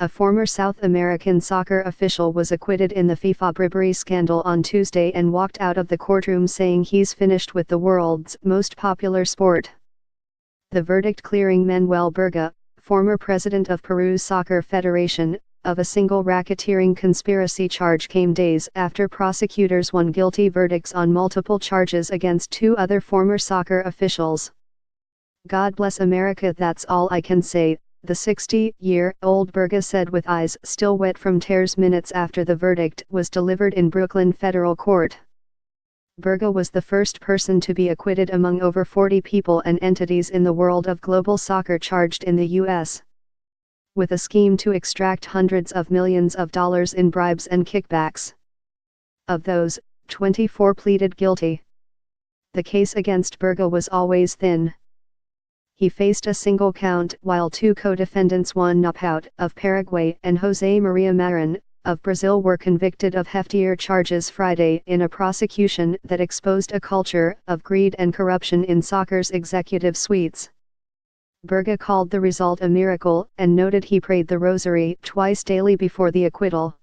a former South American soccer official was acquitted in the FIFA bribery scandal on Tuesday and walked out of the courtroom saying he's finished with the world's most popular sport. The verdict clearing Manuel Burga, former president of Peru's Soccer Federation, of a single racketeering conspiracy charge came days after prosecutors won guilty verdicts on multiple charges against two other former soccer officials. "God bless America, that's all I can say," the 60-year-old Burga said with eyes still wet from tears minutes after the verdict was delivered in Brooklyn federal court. Burga was the first person to be acquitted among over 40 people and entities in the world of global soccer charged in the U.S. with a scheme to extract hundreds of millions of dollars in bribes and kickbacks. Of those, 24 pleaded guilty. The case against Burga was always thin. He faced a single count while two co-defendants, Juan Napout of Paraguay and José Maria Marin of Brazil, were convicted of heftier charges Friday in a prosecution that exposed a culture of greed and corruption in soccer's executive suites. Burga called the result a miracle and noted he prayed the rosary twice daily before the acquittal.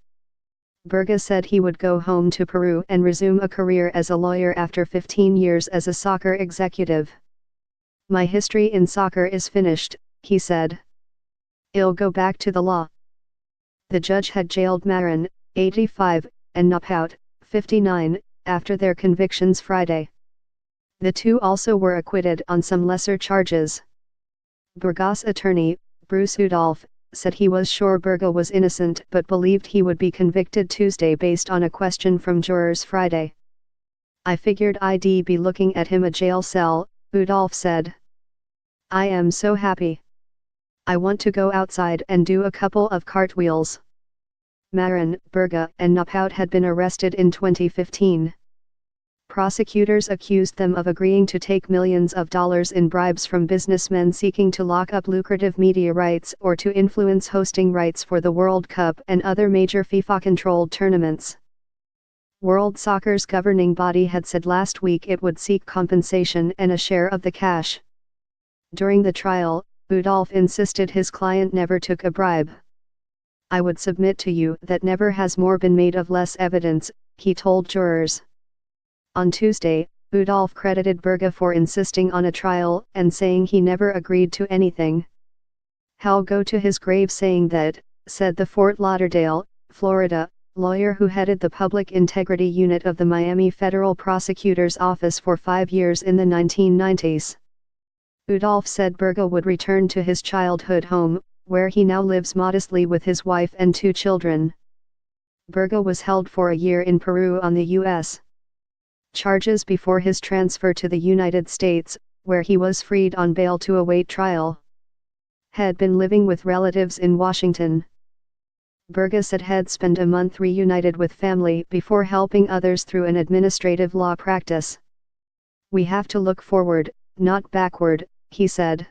Burga said he would go home to Peru and resume a career as a lawyer after 15 years as a soccer executive. "My history in soccer is finished," he said. "I'll go back to the law." The judge had jailed Marin, 85, and Napout, 59, after their convictions Friday. The two also were acquitted on some lesser charges. Burga's attorney, Bruce Udolph, said he was sure Burga was innocent but believed he would be convicted Tuesday based on a question from jurors Friday. "I figured I'd be looking at him a jail cell," Udolph said. "I am so happy. I want to go outside and do a couple of cartwheels." Marin, Burga, and Napout had been arrested in 2015. Prosecutors accused them of agreeing to take millions of dollars in bribes from businessmen seeking to lock up lucrative media rights or to influence hosting rights for the World Cup and other major FIFA-controlled tournaments. World Soccer's governing body had said last week it would seek compensation and a share of the cash. During the trial, Udolph insisted his client never took a bribe. "I would submit to you that never has more been made of less evidence," he told jurors. On Tuesday, Udolph credited Burga for insisting on a trial and saying he never agreed to anything. "I'll go to his grave saying that," said the Fort Lauderdale, Florida, lawyer who headed the Public Integrity Unit of the Miami Federal Prosecutor's Office for 5 years in the 1990s. Udolph said Burga would return to his childhood home, where he now lives modestly with his wife and 2 children. Burga was held for a year in Peru on the U.S. charges before his transfer to the United States, where he was freed on bail to await trial. Had been living with relatives in Washington. Burga said he'd spend a month reunited with family before helping others through an administrative law practice. "We have to look forward, not backward," he said.